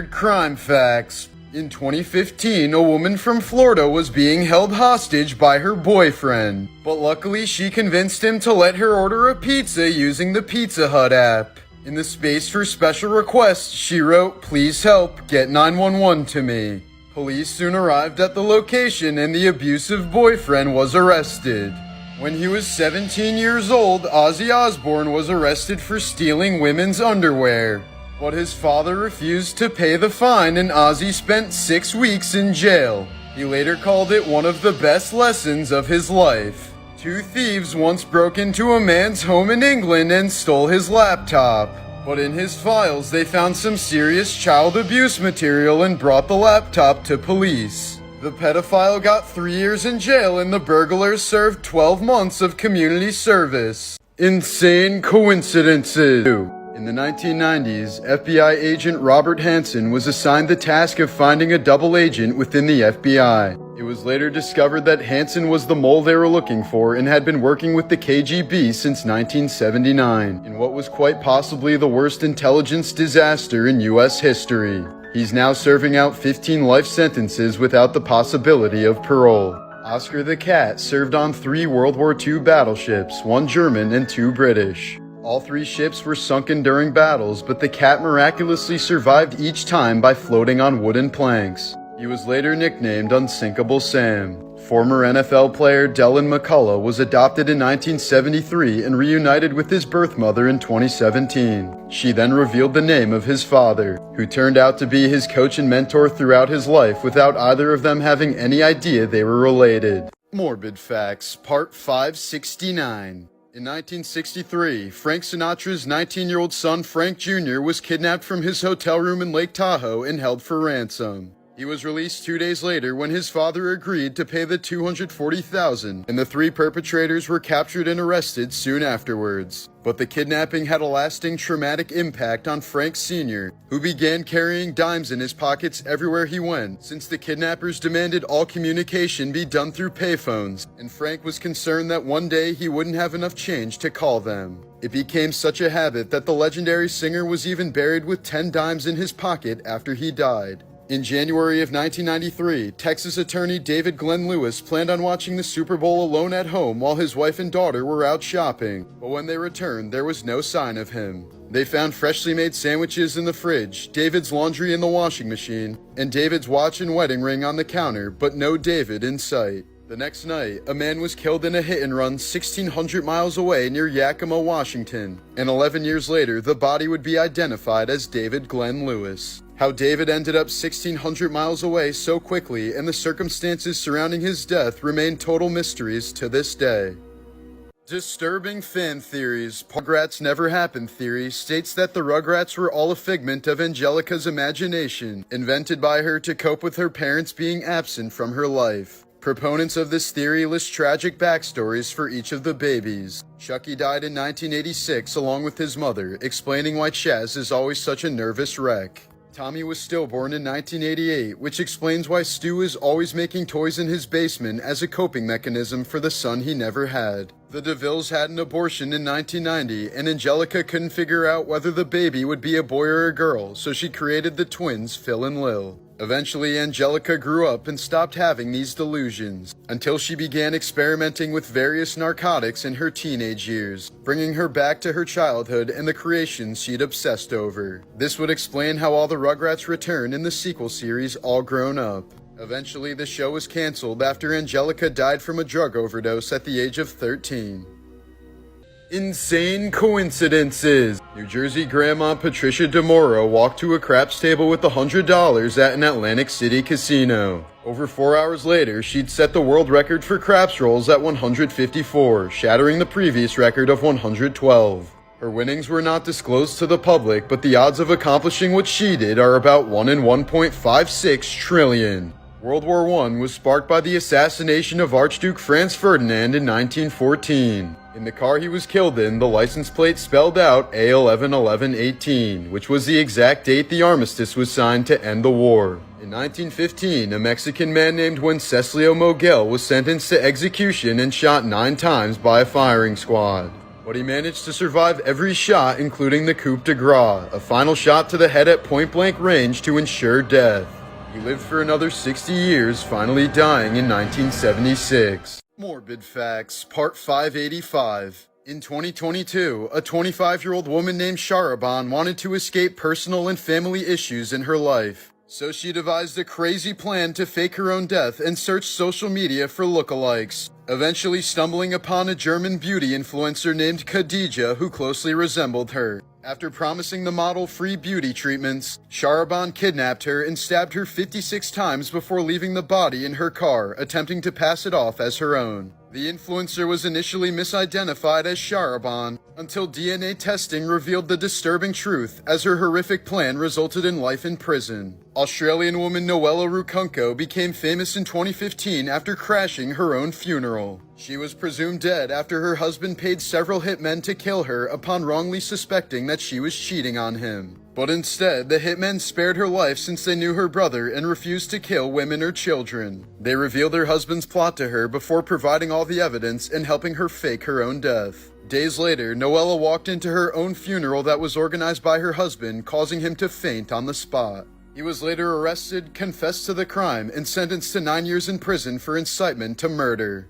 Crime facts. In 2015, a woman from Florida was being held hostage by her boyfriend, but luckily she convinced him to let her order a pizza using the Pizza Hut app. In the space for special requests, she wrote, "Please help, get 911 to me." Police soon arrived at the location and the abusive boyfriend was arrested. When he was 17 years old, Ozzy Osbourne was arrested for stealing women's underwear. But his father refused to pay the fine and Ozzy spent 6 weeks in jail. He later called it one of the best lessons of his life. 2 thieves once broke into a man's home in England and stole his laptop. But in his files they found some serious child abuse material and brought the laptop to police. The pedophile got 3 years in jail and the burglars served 12 months of community service. Insane coincidences. In the 1990s, FBI agent Robert Hansen was assigned the task of finding a double agent within the FBI. It was later discovered that Hansen was the mole they were looking for and had been working with the KGB since 1979, in what was quite possibly the worst intelligence disaster in US history. He's now serving out 15 life sentences without the possibility of parole. Oscar the Cat served on 3 World War II battleships, 1 German and 2 British. All 3 ships were sunken during battles, but the Cat miraculously survived each time by floating on wooden planks. He was later nicknamed Unsinkable Sam. Former NFL player Dylan McCullough was adopted in 1973 and reunited with his birth mother in 2017. She then revealed the name of his father, who turned out to be his coach and mentor throughout his life without either of them having any idea they were related. Morbid Facts, Part 569. In 1963, Frank Sinatra's 19-year-old son Frank Jr. was kidnapped from his hotel room in Lake Tahoe and held for ransom. He was released 2 days later when his father agreed to pay the $240,000, and the 3 perpetrators were captured and arrested soon afterwards. But the kidnapping had a lasting traumatic impact on Frank Sr., who began carrying dimes in his pockets everywhere he went, since the kidnappers demanded all communication be done through payphones, and Frank was concerned that one day he wouldn't have enough change to call them. It became such a habit that the legendary singer was even buried with 10 dimes in his pocket after he died. In January of 1993, Texas attorney David Glenn Lewis planned on watching the Super Bowl alone at home while his wife and daughter were out shopping, but when they returned, there was no sign of him. They found freshly made sandwiches in the fridge, David's laundry in the washing machine, and David's watch and wedding ring on the counter, but no David in sight. The next night, a man was killed in a hit-and-run 1,600 miles away near Yakima, Washington, and 11 years later, the body would be identified as David Glenn Lewis. How David ended up 1,600 miles away so quickly and the circumstances surrounding his death remain total mysteries to this day. Disturbing fan theories. Rugrats never happened theory states that the Rugrats were all a figment of Angelica's imagination, invented by her to cope with her parents being absent from her life. Proponents of this theory list tragic backstories for each of the babies. Chucky died in 1986 along with his mother, explaining why Chaz is always such a nervous wreck. Tommy was stillborn in 1988, which explains why Stu is always making toys in his basement as a coping mechanism for the son he never had. The DeVilles had an abortion in 1990, and Angelica couldn't figure out whether the baby would be a boy or a girl, so she created the twins Phil and Lil. Eventually, Angelica grew up and stopped having these delusions, until she began experimenting with various narcotics in her teenage years, bringing her back to her childhood and the creations she'd obsessed over. This would explain how all the Rugrats return in the sequel series All Grown Up. Eventually, the show was canceled after Angelica died from a drug overdose at the age of 13. Insane coincidences. New Jersey grandma Patricia DeMoro walked to a craps table with $100 at an Atlantic City casino. Over 4 hours later, she'd set the world record for craps rolls at 154, shattering the previous record of 112. Her winnings were not disclosed to the public, but the odds of accomplishing what she did are about 1 in 1.56 trillion. World War I was sparked by the assassination of Archduke Franz Ferdinand in 1914. In the car he was killed in, the license plate spelled out A111118, which was the exact date the armistice was signed to end the war. In 1915, a Mexican man named Wenceslao Moguel was sentenced to execution and shot 9 times by a firing squad. but he managed to survive every shot, including the coup de grace, a final shot to the head at point-blank range to ensure death. He lived for another 60 years, finally dying in 1976. Morbid Facts, Part 585. In 2022, a 25-year-old woman named Sharaban wanted to escape personal and family issues in her life. So she devised a crazy plan to fake her own death and search social media for lookalikes, eventually stumbling upon a German beauty influencer named Khadija who closely resembled her. After promising the model free beauty treatments, Sharaban kidnapped her and stabbed her 56 times before leaving the body in her car, attempting to pass it off as her own. The influencer was initially misidentified as Sharaban, until DNA testing revealed the disturbing truth, as her horrific plan resulted in life in prison. Australian woman Noella Rukunko became famous in 2015 after crashing her own funeral. She was presumed dead after her husband paid several hitmen to kill her upon wrongly suspecting that she was cheating on him. But instead, the hitmen spared her life since they knew her brother and refused to kill women or children. They revealed her husband's plot to her before providing all the evidence and helping her fake her own death. Days later, Noella walked into her own funeral that was organized by her husband, causing him to faint on the spot. He was later arrested, confessed to the crime, and sentenced to 9 years in prison for incitement to murder.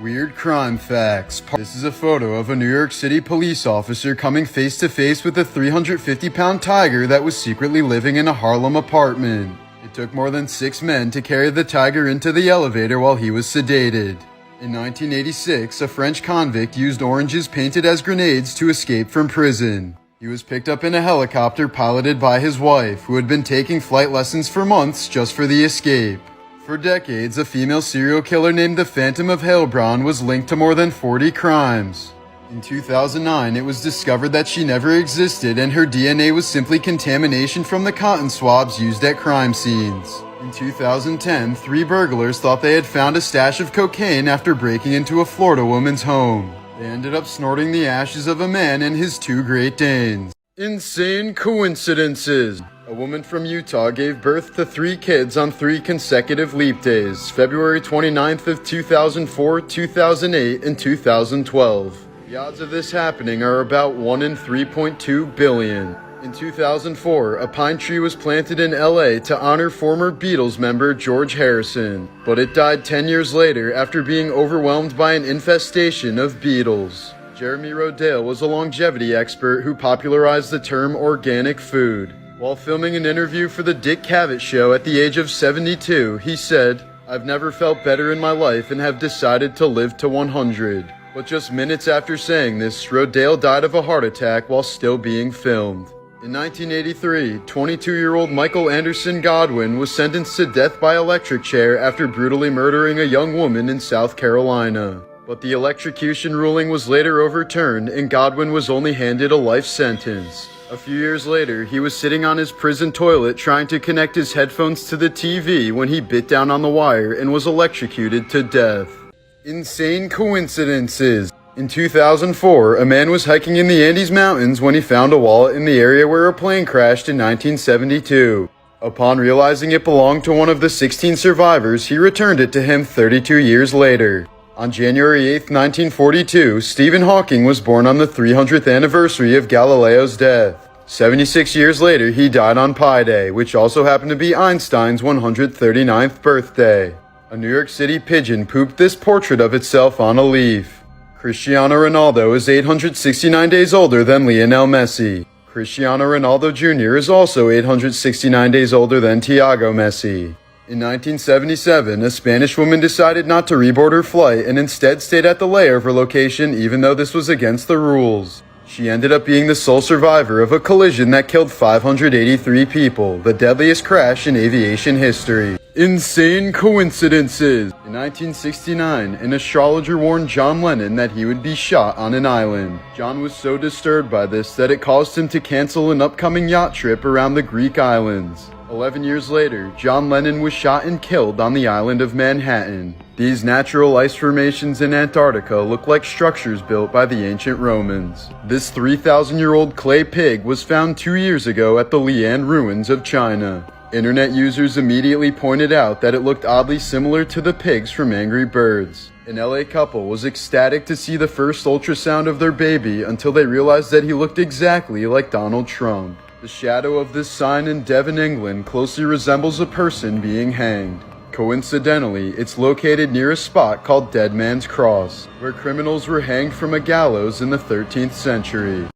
Weird crime facts. This is a photo of a New York City police officer coming face to face with a 350-pound tiger that was secretly living in a Harlem apartment. It took more than 6 men to carry the tiger into the elevator while he was sedated. In 1986, a French convict used oranges painted as grenades to escape from prison. He was picked up in a helicopter piloted by his wife, who had been taking flight lessons for months just for the escape. For decades, a female serial killer named the Phantom of Heilbronn was linked to more than 40 crimes. In 2009, it was discovered that she never existed and her DNA was simply contamination from the cotton swabs used at crime scenes. In 2010, 3 burglars thought they had found a stash of cocaine after breaking into a Florida woman's home. They ended up snorting the ashes of a man and his 2 Great Danes. Insane coincidences. A woman from Utah gave birth to 3 kids on 3 consecutive leap days, February 29th of 2004, 2008, and 2012. The odds of this happening are about 1 in 3.2 billion. In 2004, a pine tree was planted in LA to honor former Beatles member George Harrison, but it died 10 years later after being overwhelmed by an infestation of beetles. Jeremy Rodale was a longevity expert who popularized the term organic food. While filming an interview for the Dick Cavett Show at the age of 72, he said, "I've never felt better in my life and have decided to live to 100. But just minutes after saying this, Rodale died of a heart attack while still being filmed. In 1983, 22-year-old Michael Anderson Godwin was sentenced to death by electric chair after brutally murdering a young woman in South Carolina. But the electrocution ruling was later overturned and Godwin was only handed a life sentence. A few years later, he was sitting on his prison toilet trying to connect his headphones to the TV when he bit down on the wire and was electrocuted to death. Insane coincidences. In 2004, a man was hiking in the Andes Mountains when he found a wallet in the area where a plane crashed in 1972. Upon realizing it belonged to one of the 16 survivors, he returned it to him 32 years later. On January 8, 1942, Stephen Hawking was born on the 300th anniversary of Galileo's death. 76 years later, he died on Pi Day, which also happened to be Einstein's 139th birthday. A New York City pigeon pooped this portrait of itself on a leaf. Cristiano Ronaldo is 869 days older than Lionel Messi. Cristiano Ronaldo Jr. is also 869 days older than Thiago Messi. In 1977, a Spanish woman decided not to reboard her flight and instead stayed at the layover location even though this was against the rules. She ended up being the sole survivor of a collision that killed 583 people, the deadliest crash in aviation history. Insane coincidences. In 1969, an astrologer warned John Lennon that he would be shot on an island. John was so disturbed by this that it caused him to cancel an upcoming yacht trip around the Greek islands. 11 years later, John Lennon was shot and killed on the island of Manhattan. These natural ice formations in Antarctica look like structures built by the ancient Romans. This 3,000-year-old clay pig was found 2 years ago at the Lian ruins of China. Internet users immediately pointed out that it looked oddly similar to the pigs from Angry Birds. An LA couple was ecstatic to see the first ultrasound of their baby until they realized that he looked exactly like Donald Trump. The shadow of this sign in Devon, England closely resembles a person being hanged. Coincidentally, it's located near a spot called Dead Man's Cross, where criminals were hanged from a gallows in the 13th century.